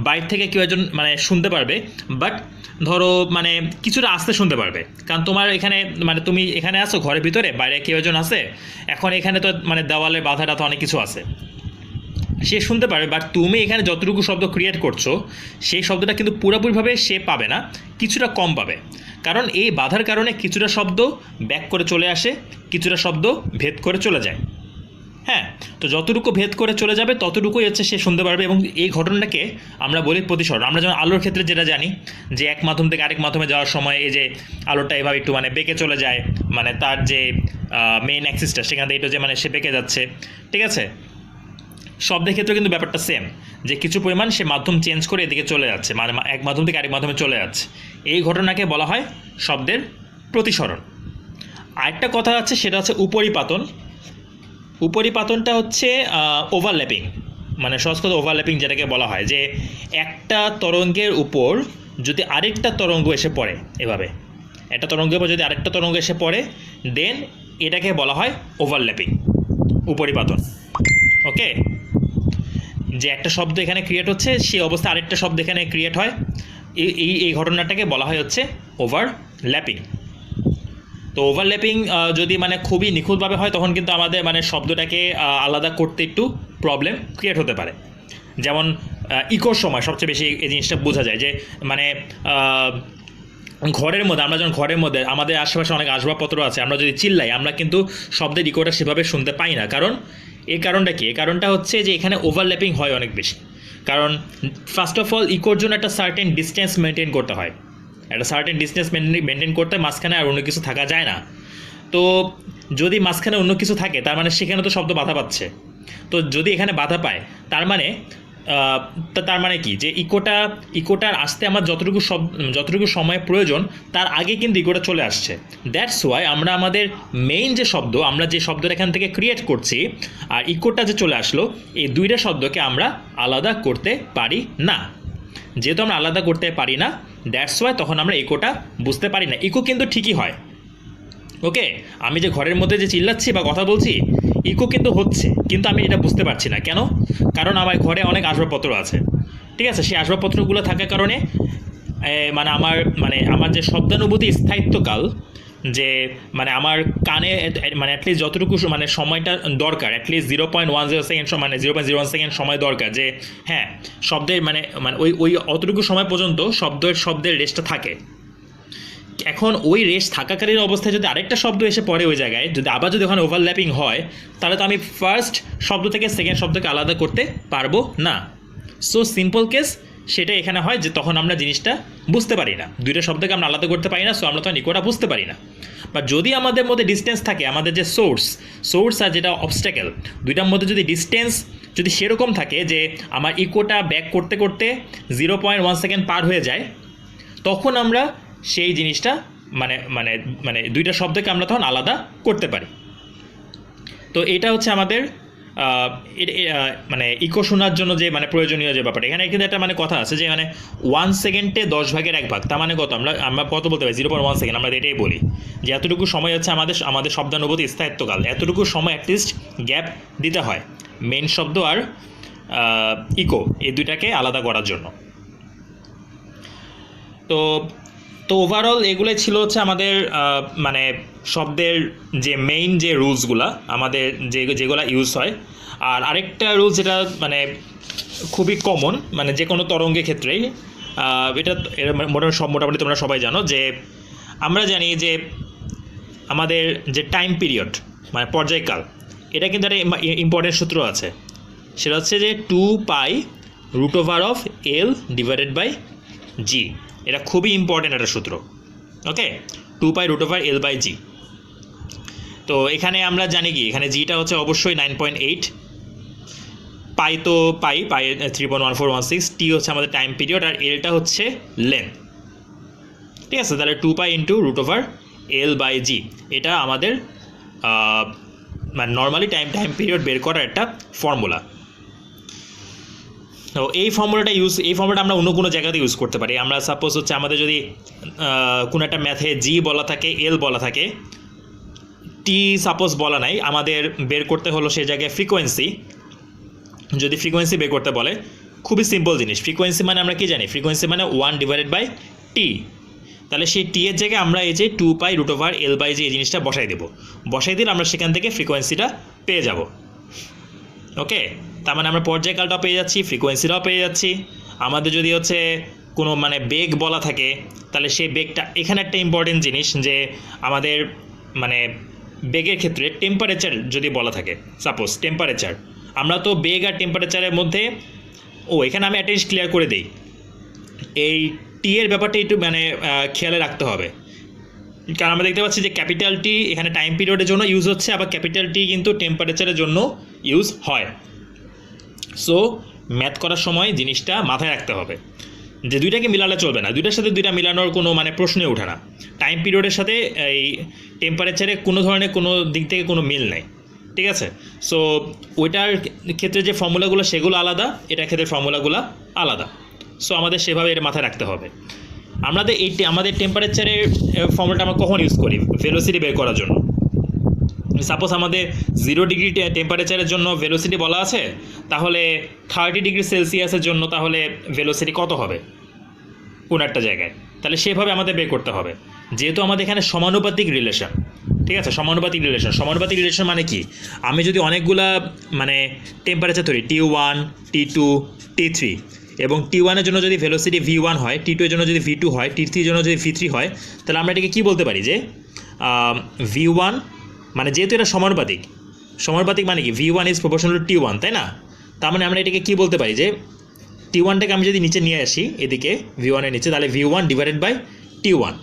বাইরে থেকে কেউ একজন মানে শুনতে পারবে, বাট ধরো মানে কিছুটা আস্তে শুনতে পারবে, কারণ তোমার এখানে মানে তুমি এখানে আসো ঘরের ভিতরে, বাইরে কেউ একজন আছে, এখন এখানে তো মানে দেওয়ালে বাধাটা তো অনেক কিছু আছে, সে শুনতে পারবে, বাট তুমি এখানে যতটুকু শব্দ ক্রিয়েট করছো সেই শব্দটা কিন্তু পুরোপুরিভাবে সে পাবে না, কিছুটা কম পাবে। কারণ এই বাধার কারণে কিছুটা শব্দ ব্যাক করে চলে আসে, কিছুটা শব্দ ভেদ করে চলে যায়। হ্যাঁ, তো যতটুকু ভেদ করে চলে যাবে ততটুকুই হচ্ছে সে শুনতে পারবে। এবং এই ঘটনাটাকে আমরা বলি প্রতিসরণ। আমরা যেমন আলোর ক্ষেত্রে যেটা জানি যে এক মাধ্যম থেকে আরেক মাধ্যমে যাওয়ার সময় এই যে আলোটা এভাবে একটু মানে বেঁকে চলে যায়, মানে তার যে মেইন অ্যাক্সিসটা সেখান থেকে একটু যে মানে সে বেঁকে যাচ্ছে, ঠিক আছে। শব্দের ক্ষেত্রে কিন্তু ব্যাপারটা সেম, যে কিছু পরিমাণ সে মাধ্যম চেঞ্জ করে এদিকে চলে যাচ্ছে, মানে এক মাধ্যম থেকে আরেক মাধ্যমে চলে যাচ্ছে। এই ঘটনাকে বলা হয় শব্দের প্রতিসরণ। আরেকটা কথা আছে, সেটা হচ্ছে উপরিপাতন। উপরিপাতনটা হচ্ছে ওভারল্যাপিং, মানে সহজ কথা ওভারল্যাপিং যেটাকে বলা হয়, যে একটা তরঙ্গের উপর যদি আরেকটা তরঙ্গ এসে পড়ে, এভাবে একটা তরঙ্গের উপর যদি আরেকটা তরঙ্গ এসে পড়ে, দেন এটাকে বলা হয় ওভারল্যাপিং, উপরিপাতন। ওকে, যে একটা শব্দ এখানে ক্রিয়েট হচ্ছে সেই অবস্থায় আরেকটা শব্দ এখানে ক্রিয়েট হয়, এই ঘটনাটাকে বলা হয় হচ্ছে ওভারল্যাপিং। তো ওভারল্যাপিং যদি মানে খুবই নিখুঁতভাবে হয় তখন কিন্তু আমাদের মানে শব্দটাকে আলাদা করতে একটু প্রবলেম ক্রিয়েট হতে পারে। যেমন ইকোর সময় সবচেয়ে বেশি এই জিনিসটা বোঝা যায়, যে মানে ঘরের মধ্যে, আমরা যখন ঘরের মধ্যে আমাদের আশেপাশে অনেক আসবাবপত্র আছে, আমরা যদি চিল্লাই আমরা কিন্তু শব্দের ইকোটা সেভাবে শুনতে পাই না। কারণ এই কারণটা কি? এই কারণটা হচ্ছে যে এখানে ওভারল্যাপিং হয় অনেক বেশি। কারণ ফার্স্ট অফ অল ইকোর জন্য একটা সার্টেন ডিস্টেন্স মেনটেন করতে হয়, একটা সার্টেন ডিস্টেন্স মেনটেন করতে মাঝখানে আর অন্য কিছু থাকা যায় না। তো যদি মাঝখানে অন্য কিছু থাকে তার মানে সেখানে তো শব্দ বাধা পাচ্ছে। তো যদি এখানে বাধা পায় তার মানে কি, যে ইকোটার আসতে আমার যতটুকু সময় প্রয়োজন তার আগে কিন্তু ইকোটা চলে আসছে। দ্যাটস ওয়াই আমরা আমাদের মেইন যে শব্দ, আমরা যে শব্দটা এখান থেকে ক্রিয়েট করছি আর ইকোটা যে চলে আসলো, এই দুইটা শব্দকে আমরা আলাদা করতে পারি না। যেহেতু আমরা আলাদা করতে পারি না, দ্যাটস ওয়াই তখন আমরা ইকোটা বুঝতে পারি না। ইকো কিন্তু ঠিকই হয়। ওকে, আমি যে ঘরের মধ্যে যে চিল্লাচ্ছি বা কথা বলছি, ইকো কিন্তু হচ্ছে, কিন্তু আমি এটা বুঝতে পারছি না। কেন? কারণ আমার ঘরে অনেক আসবাবপত্র আছে, ঠিক আছে। সেই আসবাবপত্রগুলো থাকার কারণে আমার যে শব্দানুভূতি স্থায়িত্বকাল, যে মানে আমার কানে মানে অ্যাটলিস্ট যতটুকু মানে সময়টা দরকার, অ্যাটলিস্ট 0.10 সেকেন্ড, মানে 0.01 সেকেন্ড সময় দরকার, যে হ্যাঁ শব্দের মানে ওই অতটুকু সময় পর্যন্ত শব্দের রেস্টটা থাকে। এখন ওই রেস্ট থাকাকালীন অবস্থায় যদি আরেকটা শব্দ এসে পড়ে ওই জায়গায়, যদি ওখানে ওভারল্যাপিং হয়, তাহলে তো আমি ফার্স্ট শব্দ থেকে সেকেন্ড শব্দকে আলাদা করতে পারবো না। সো সিম্পল কেস সেটা এখানে হয়, যে তখন আমরা জিনিসটা বুঝতে পারি না, দুইটা শব্দকে আমরা আলাদা করতে পারি না, সো আমরা তখন ইকোটা বুঝতে পারি না। বা যদি আমাদের মধ্যে ডিস্টেন্স থাকে, আমাদের যে সোর্স আর যেটা অবস্ট্যাকেল, দুইটার মধ্যে যদি ডিস্টেন্স যদি সেরকম থাকে যে আমার ইকোটা ব্যাক করতে করতে 0.1 সেকেন্ড পার হয়ে যায়, তখন আমরা সেই জিনিসটা মানে দুইটা শব্দকে আমরা তখন আলাদা করতে পারি। তো এটা হচ্ছে আমাদের মানে ইকো শোনার জন্য যে মানে প্রয়োজনীয় যে ব্যাপারটা। এখানে কিন্তু একটা মানে কথা আছে যে মানে 1 সেকেন্ডে 10 ভাগের 1 ভাগ, তার মানে কত? আমরা কত বলতে পারি? 0.1 সেকেন্ড। আমরা এটাই বলি যে এতটুকু সময় হচ্ছে আমাদের শব্দানুভূতি স্থায়িত্বকাল, এতটুকু সময় অ্যাটলিস্ট গ্যাপ দিতে হয় মেন শব্দ আর ইকো এই দুইটাকে আলাদা করার জন্য। তো ওভারঅল এগুলোই ছিল হচ্ছে আমাদের মানে শব্দের যে মেইন যে রুলসগুলো আমাদের যেগুলো ইউজ হয়। আর আরেকটা রুলস যেটা মানে খুবই কমন, মানে যে কোনো তরঙ্গের ক্ষেত্রেই এটা মোটামুটি তোমরা সবাই জানো, যে আমরা জানি যে আমাদের যে টাইম পিরিয়ড মানে পর্যায়কাল, এটা কিন্তু একটা ইম্পর্টেন্ট সূত্র আছে। সেটা হচ্ছে যে 2π√L/G। এটা খুবই ইম্পর্টেন্ট একটা সূত্র। ওকে, 2π√L/G। তো এখানে আমরা জানি কি, এখানে জিটা হচ্ছে অবশ্যই 9.8, পাই তো পাই 3.1416, টি হচ্ছে আমাদের টাইম পিরিয়ড, আর এলটা হচ্ছে লেন্থ। ঠিক আছে, তাহলে 2π √L/G এটা আমাদের মানে নর্মালি টাইম পিরিয়ড বের করার একটা ফর্মুলা। তো এই ফর্মুলাটা আমরা অন্য কোনো জায়গাতে ইউজ করতে পারি। আমরা সাপোজ হচ্ছে আমাদের যদি কোনো একটা ম্যাথে জি বলা থাকে, এল বলা থাকে, টি সাপোজ বলা নাই, আমাদের বের করতে হলো সেই জায়গায় ফ্রিকোয়েন্সি। যদি ফ্রিকোয়েন্সি বের করতে বলে, খুবই সিম্পল জিনিস। ফ্রিকোয়েন্সি মানে আমরা কি জানি? ফ্রিকোয়েন্সি মানে 1/T। তাহলে সেই টি এর জায়গায় আমরা এই যে 2π√L/G এই জিনিসটা বসাই দিলে আমরা সেখান থেকে ফ্রিকোয়েন্সিটা পেয়ে যাব। ওকে, তার মানে আমরা পর্যায়কালটাও পেয়ে যাচ্ছি, ফ্রিকোয়েন্সিটাও পেয়ে যাচ্ছি। আমাদের যদি হচ্ছে কোনো মানে বেগ বলা থাকে, তাহলে সেই বেগটা, এখানে একটা ইম্পর্টেন্ট জিনিস যে আমাদের মানে বেগের ক্ষেত্রে টেম্পারেচার যদি বলা থাকে, সাপোজ টেম্পারেচার, আমরা তো বেগ আর টেম্পারেচারের মধ্যে, এখানে আমি একটা জিনিস ক্লিয়ার করে দিই, এই টি এর ব্যাপারটা একটু মানে খেয়ালে রাখতে হবে। কারণ আমরা দেখতে পাচ্ছি যে ক্যাপিটাল টি এখানে টাইম পিরিয়ডের জন্য ইউজ হচ্ছে, আবার ক্যাপিটাল টি কিন্তু টেম্পারেচারের জন্য ইউজ হয়। সো ম্যাথ করার সময় জিনিসটা মাথায় রাখতে হবে যে দুইটাকে মিলালে চলবে না, দুইটার সাথে দুইটা মিলানোর কোনো মানে প্রশ্নই ওঠে না। টাইম পিরিয়ডের সাথে এই টেম্পারেচারে কোনো ধরনের কোনো দিক থেকে কোনো মিল নেই, ঠিক আছে? সো ওইটার ক্ষেত্রে যে ফর্মুলাগুলো সেগুলো আলাদা, এটার ক্ষেত্রে ফর্মুলাগুলো আলাদা। সো আমাদের সেভাবে এটা মাথায় রাখতে হবে। আমাদের টেম্পারেচারের ফর্মুলাটা আমরা কখন ইউজ করি? ভেলোসিটি বের করার জন্য। সাপোজ আমাদের 0 ডিগ্রি টেম্পারেচারের জন্য ভেলোসিটি বলা আছে, তাহলে 30 ডিগ্রি সেলসিয়াসের জন্য তাহলে ভেলোসিটি কত হবে কোন একটা জায়গায়? তাহলে সেভাবে আমাদের বের করতে হবে, যেহেতু আমাদের এখানে সমানুপাতিক রিলেশন, ঠিক আছে? সমানুপাতিক রিলেশন মানে কি? আমি যদি অনেকগুলা মানে টেম্পারেচার ধরি, T1, T2, T3, এবং T1-এর জন্য যদি ভেলোসিটি V1 হয়, T2 এর জন্য যদি V2 হয়, T3 এর জন্য যদি V3 হয়, তাহলে আমরা এটাকে কী বলতে পারি যে V1, মানে যেহেতু এটা সমানুপাতিক মানে কি V1 is proportional two T1, তাই না? তার মানে আমরা এটাকে কী বলতে পারি যে T1টাকে আমি যদি নিচে নিয়ে আসি এদিকে V1-এর নিচে, তাহলে V1 ডিভাইডেড বাই T1।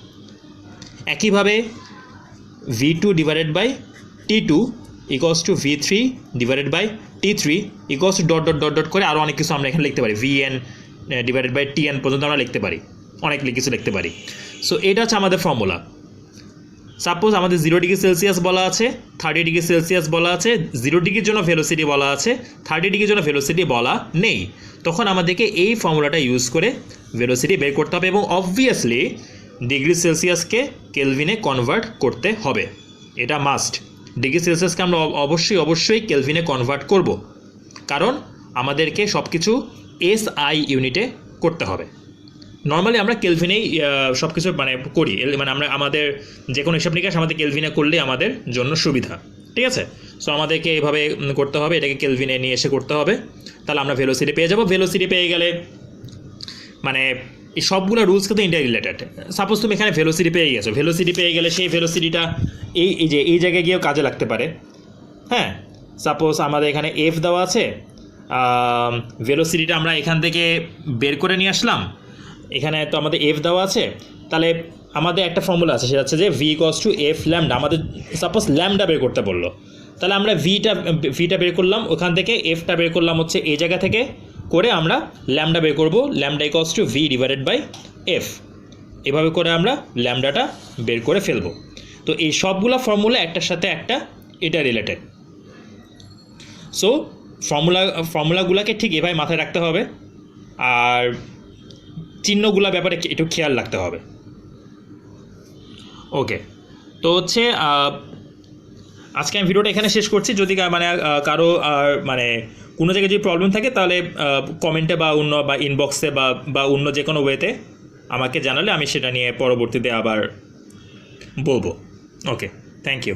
একইভাবে V2 divided by T2 equals to V3 divided by T3 equals to dot dot dot dot করে আরও অনেক কিছু আমরা এখানে লিখতে পারি, Vn ডিভাইডেড বাই Tn পর্যন্ত আমরা লিখতে পারি, অনেক কিছু লিখতে পারি। সো এটা হচ্ছে আমাদের ফর্মুলা। সাপোজ আমাদের 0 ডিগ্রি সেলসিয়াস বলা আছে, 30 ডিগ্রি সেলসিয়াস বলা আছে, 0 ডিগ্রির জন্য ভেলোসিটি বলা আছে, 30 ডিগ্রির জন্য ভেলোসিটি বলা নেই, তখন আমাদেরকে এই ফর্মুলাটা ইউজ করে ভেলোসিটি বের করতে হবে, এবং অবভিয়াসলি ডিগ্রি সেলসিয়াসকে কেলভিনে কনভার্ট করতে হবে, এটা মাস্ট। ডিগ্রি সেলসিয়াসকে আমরা অবশ্যই কেলভিনে কনভার্ট করব, কারণ আমাদেরকে সব কিছু SI ইউনিটে করতে হবে। নর্মালি আমরা কেলভিনেই সব কিছু মানে করি, মানে আমরা আমাদের যে কোনো হিসাব নিকাশ আমাদের কেলভিনে করলে আমাদের জন্য সুবিধা, ঠিক আছে? সো আমাদেরকে এভাবে করতে হবে, এটাকে কেলভিনে নিয়ে এসে করতে হবে, তাহলে আমরা ভেলোসিটি পেয়ে যাব। ভেলোসিটি পেয়ে গেলে মানে এই সবগুলো রুলস কিন্তু ইন্টার রিলেটেড। সাপোজ তুমি এখানে ভেলোসিটি পেয়ে গেছো, ভেলোসিটি পেয়ে গেলে সেই ভেলোসিটিটা এই জায়গায় গিয়েও কাজে লাগতে পারে। হ্যাঁ, সাপোজ আমাদের এখানে F দেওয়া আছে, ভেলোসিটিটা আমরা এখান থেকে বের করে নিয়ে আসলাম, এখানে তো আমাদের F দেওয়া আছে, তাহলে আমাদের একটা ফর্মুলা আছে, সেটা হচ্ছে যে V equals to F lambda. আমাদের সাপোজ ল্যামডা বের করতে বললো, তাহলে আমরা ভিটা বের করলাম, ওখান থেকে Fটা বের করলাম হচ্ছে এই জায়গা থেকে করে আমরা ল্যামডা বের করব, lambda equals to V divided by F। এভাবে করে আমরা ল্যামডাটা বের করে ফেলবো। তো এই সবগুলা ফর্মুলা একটার সাথে একটা এটা রিলেটেড। সো ফর্মুলাগুলোকে ঠিক এভাবে মাথায় রাখতে হবে, আর চিহ্নগুলোর ব্যাপারে একটু খেয়াল রাখতে হবে। ওকে, তো হচ্ছে আজকে আমি ভিডিওটা এখানে শেষ করছি। যদি মানে কারো মানে কোনো জায়গায় যদি প্রবলেম থাকে, তাহলে কমেন্টে বা ইনবক্সে বা অন্য যে কোনো ওয়েতে আমাকে জানালে আমি সেটা নিয়ে পরবর্তীতে আবার বলবো। ওকে, থ্যাংক ইউ।